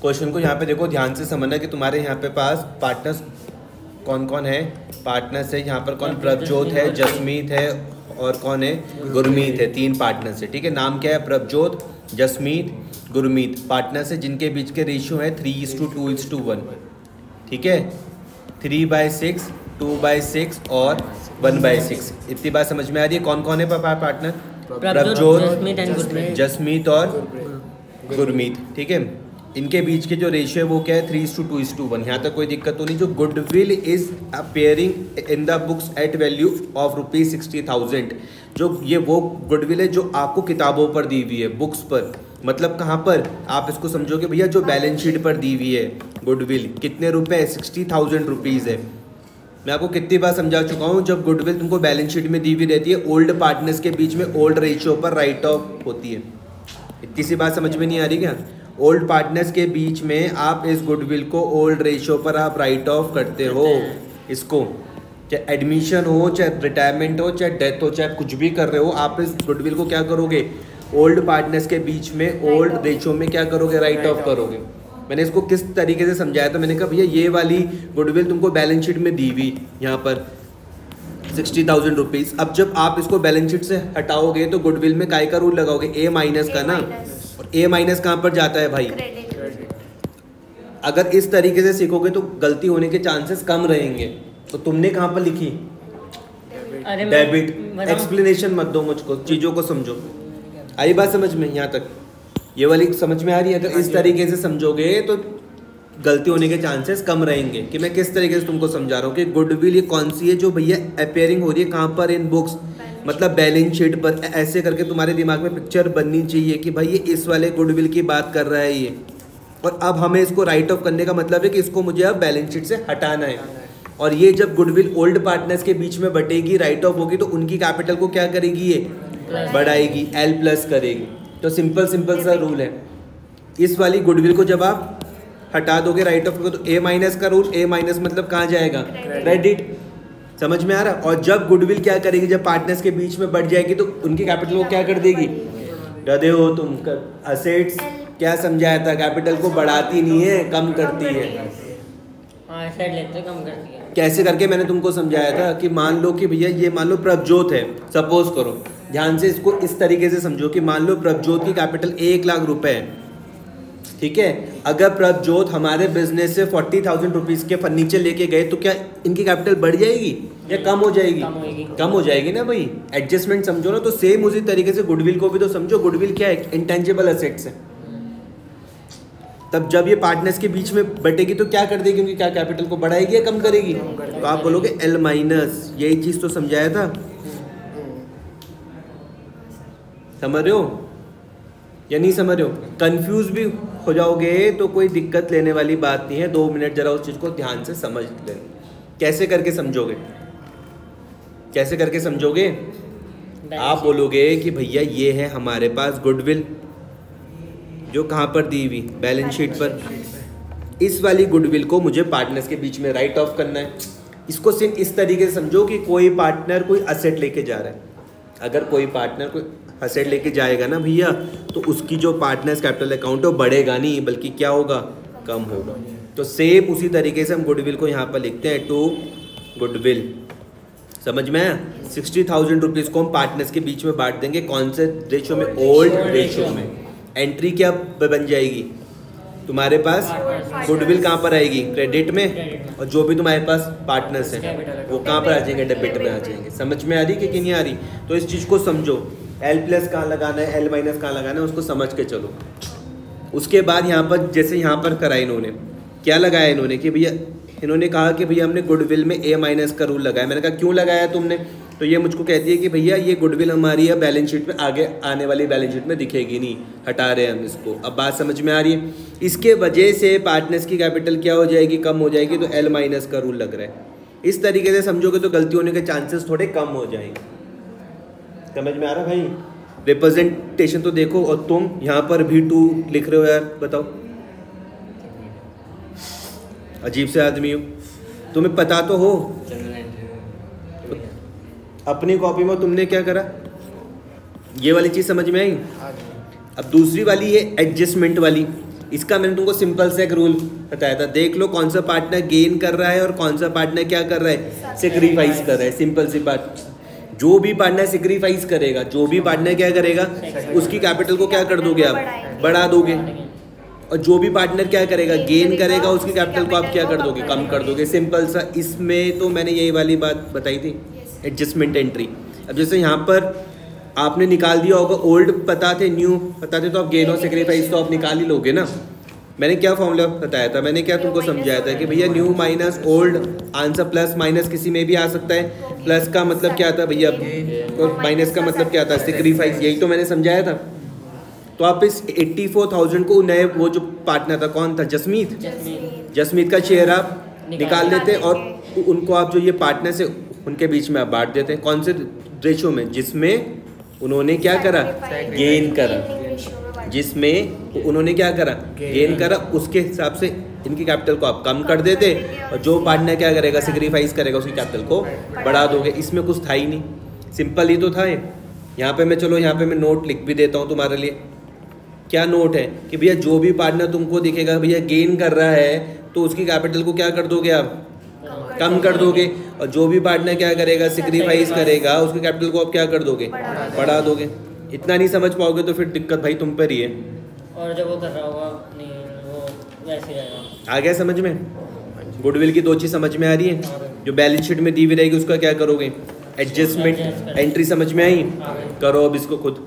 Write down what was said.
Question को यहाँ पे देखो ध्यान से समझना कि तुम्हारे यहाँ पे पास पार्टनर्स कौन कौन है। पार्टनर्स है यहाँ पर कौन, प्रभजोत है, जसमीत है और कौन है, गुरमीत है। 3 पार्टनर्स है, ठीक है। नाम क्या है, प्रभजोत, जसमीत, गुरमीत। पार्टनर्स है जिनके बीच के रेशियो है 3:2:1, ठीक है। 3/6, 2/6 और 1/6। इतनी बात समझ में आ रही है। कौन कौन है पार्टनर, प्रभजोत, जसमीत और गुरमीत, ठीक है। इनके बीच के जो रेशियो है वो क्या है, 3:2:1। यहाँ तक कोई दिक्कत तो नहीं। जो goodwill is appearing in the books at value of ₹60,000, जो ये वो गुडविल है जो आपको किताबों पर दी हुई है, बुक्स पर। मतलब कहाँ पर, आप इसको समझोगे भैया जो बैलेंस शीट पर दी हुई है गुडविल, कितने रुपए, 60,000 रुपीज़ है। मैं आपको कितनी बार समझा चुका हूँ, जब गुडविल तुमको बैलेंस शीट में दी हुई रहती है, ओल्ड पार्टनर्स के बीच में ओल्ड रेशियो पर राइट ऑफ होती है। इतनी सी बात समझ में नहीं आ रही क्या। ओल्ड पार्टनर्स के बीच में आप इस गुडविल को ओल्ड रेशियो पर आप राइट ऑफ करते हो इसको। चाहे एडमिशन हो, चाहे रिटायरमेंट हो, चाहे डेथ हो, चाहे कुछ भी कर रहे हो, आप इस गुडविल को क्या करोगे, ओल्ड पार्टनर्स के बीच में ओल्ड रेशियो में क्या करोगे, राइट ऑफ करोगे। मैंने इसको किस तरीके से समझाया था, मैंने कहा भैया ये वाली गुडविल तुमको बैलेंस शीट में दी हुई यहाँ पर 60,000 रुपीज़। अब जब आप इसको बैलेंस शीट से हटाओगे तो गुडविल में काय का रूल लगाओगे, ए माइनस का ना। और ए माइनस कहाँ पर जाता है भाई, अगर इस तरीके से सीखोगे तो गलती होने के चांसेस कम रहेंगे। तो तुमने कहाँ पर लिखी, डेबिट। एक्सप्लेनेशन मत दो मुझको, चीज़ों को समझो। आई बात समझ में, यहाँ तक ये वाली समझ में आ रही है। अगर इस तरीके से समझोगे तो गलती होने के चांसेस कम रहेंगे। कि मैं किस तरीके से तुमको समझा रहा हूँ कि गुडविल ये कौन सी है जो भैया अपेयरिंग हो रही है कहाँ पर, इन बुक्स, मतलब बैलेंस शीट पर। ऐसे करके तुम्हारे दिमाग में पिक्चर बननी चाहिए कि भाई ये इस वाले गुडविल की बात कर रहा है ये। और अब हमें इसको राइट ऑफ करने का मतलब है कि इसको मुझे अब बैलेंस शीट से हटाना है। और ये जब गुडविल ओल्ड पार्टनर्स के बीच में बटेगी, राइट ऑफ होगी, तो उनकी कैपिटल को क्या करेगी, ये बढ़ाएगी, L+ करेगी। तो सिंपल सा रूल है। इस वाली गुडविल को जब आप हटा दोगे, राइट ऑफ करोगे, तो ए माइनस का रूल, ए माइनस मतलब कहाँ जाएगा, क्रेडिट। समझ में आ रहा। और जब गुडविल क्या करेगी, जब पार्टनर्स के बीच में बढ़ जाएगी तो उनकी कैपिटल को क्या कर देगी, गधे हो तुम, असेट्स क्या समझाया था, कैपिटल को बढ़ाती नहीं है, कम करती है। कम करती है। कैसे करके मैंने तुमको समझाया था कि मान लो कि भैया ये मान लो प्रभजोत है, सपोज करो, ध्यान से इसको इस तरीके से समझो कि मान लो प्रभजोत की कैपिटल 1 लाख रुपए है, ठीक है। अगर प्रभजोत हमारे बिजनेस से 40,000 रुपीज़ के फर्नीचर लेके गए तो क्या इनकी कैपिटल बढ़ जाएगी या कम हो जाएगी, कम हो जाएगी ना भाई। एडजस्टमेंट समझो ना। तो सेम उसी तरीके से गुडविल को भी तो समझो। गुडविल क्या है, इंटेंजिबल एसेट्स है। तब जब ये पार्टनर्स के बीच में बटेगी तो क्या कर देगी, उनकी क्या कैपिटल को बढ़ाएगी या कम करेगी। तो आप बोलोगे L-, यही चीज़ तो समझाया था। समझ रहे हो या नहीं समझ रहे हो। कंफ्यूज भी हो जाओगे तो कोई दिक्कत लेने वाली बात नहीं है। 2 मिनट जरा उस चीज़ को ध्यान से समझ लें। कैसे करके समझोगे, कैसे करके समझोगे। आप बोलोगे कि भैया ये है हमारे पास गुडविल जो कहाँ पर दी हुई, बैलेंस शीट पर। इस वाली गुडविल को मुझे पार्टनर्स के बीच में राइट ऑफ करना है। इसको सिर्फ इस तरीके से समझो कि कोई पार्टनर कोई असेट लेके जा रहा है। अगर कोई पार्टनर कोई असेट लेके जाएगा ना भैया, तो उसकी जो पार्टनर्स कैपिटल अकाउंट है वो बढ़ेगा नहीं, बल्कि क्या होगा, कम होगा। तो सेम उसी तरीके से हम गुडविल को यहाँ पर लिखते हैं, टू गुडविल। समझ में आया। 60,000 रुपीज़ को हम पार्टनर्स के बीच में बांट देंगे। कौन से रेशियो में, ओल्ड रेशियो में। एंट्री क्या बन जाएगी तुम्हारे पास, गुडविल कहाँ पर आएगी, क्रेडिट में। और जो भी तुम्हारे पास पार्टनर्स हैं वो कहाँ पर आ जाएंगे, डेबिट में आ जाएंगे। समझ में आ रही कि नहीं आ रही। तो इस चीज़ को समझो। L+ कहाँ लगाना है, L- कहाँ लगाना है, उसको समझ के चलो। उसके बाद यहाँ पर जैसे यहाँ पर करा इन्होंने, क्या लगाया इन्होंने कि भैया, इन्होंने कहा कि भैया हमने गुडविल में A- का रूल लगाया। मैंने कहा क्यों लगाया तुमने, तो ये मुझको कहती है कि भैया ये गुडविल हमारी है बैलेंस शीट में, आगे आने वाली बैलेंस शीट में दिखेगी नहीं, हटा रहे हैं हम इसको। अब बात समझ में आ रही है। इसके वजह से पार्टनर्स की कैपिटल क्या हो जाएगी, कम हो जाएगी। तो L- का रूल लग रहा है। इस तरीके से समझोगे तो गलती होने के चांसेस थोड़े कम हो जाएंगे। समझ में आ रहा भाई। रिप्रेजेंटेशन तो देखो। और तुम यहाँ पर भी 2 लिख रहे हो यार, बताओ, अजीब से आदमी हो। तुम्हें पता तो हो। अपनी कॉपी में तुमने क्या करा, ये वाली चीज़ समझ में आई। अब दूसरी वाली है एडजस्टमेंट वाली। इसका मैंने तुमको सिंपल से एक रूल बताया था, देख लो कौन सा पार्टनर गेन कर रहा है और कौन सा पार्टनर क्या कर रहा है, सेक्रीफाइस कर रहा है। सिंपल सी बात, जो भी पार्टनर सेक्रीफाइस करेगा, जो भी पार्टनर क्या करेगा, उसकी कैपिटल को क्या कर दोगे आप, बढ़ा दोगे। और जो भी पार्टनर क्या करेगा, गेन करेगा, उसकी कैपिटल को आप क्या कर दोगे, कम कर दोगे। सिंपल सा। इसमें तो मैंने यही वाली बात बताई थी, एडजस्टमेंट एंट्री। अब जैसे यहाँ पर आपने निकाल दिया होगा, ओल्ड पता थे, न्यू पता थे, तो आप गेन और सेक्रीफाइस तो आप निकाल ही लोगे ना। मैंने क्या फॉर्मूला बताया था, मैंने क्या तुमको समझाया था कि भैया new minus old, answer plus minus किसी में भी आ सकता है। प्लस का मतलब क्या था भैया, और माइनस का मतलब क्या था, सेक्रीफाइस। यही तो मैंने समझाया था। तो आप इस 84,000 को नए, वो जो पार्टनर था कौन था, जसमीत, जसमीत का शेयर आप निकाल देते और उनको आप जो ये पार्टनर से उनके बीच में आप बांट देते हैं। कौन से रेशो में, जिसमें उन्होंने क्या करा, गेन करा, जिसमें उन्होंने क्या करा, गेन करा, उसके हिसाब से इनकी कैपिटल को आप कम कर देते और जो पार्टनर क्या करेगा, सेक्रीफाइस करेगा, उसकी कैपिटल को बढ़ा दोगे। इसमें कुछ था ही नहीं, सिंपल ही तो था ये। यहाँ पे मैं, चलो यहाँ पे मैं नोट लिख भी देता हूँ तुम्हारे लिए। क्या नोट है कि भैया जो भी पार्टनर तुमको दिखेगा भैया गेन कर रहा है, तो उसकी कैपिटल को क्या कर दोगे आप, कम कर दोगे। और जो भी पार्टनर क्या करेगा, सेक्रीफाइस करेगा, उसकी कैपिटल को आप क्या कर दोगे, बढ़ा दोगे। इतना नहीं समझ पाओगे तो फिर दिक्कत भाई तुम पर ही है। और जब वो कर रहा होगा नहीं, वो वैसे रहेगा। आ गया समझ में? गुडविल की दो चीज़ समझ में आ रही है। जो बैलेंस शीट में दी हुई रहेगी उसका क्या करोगे, एडजस्टमेंट एंट्री। समझ में आई? करो अब इसको खुद।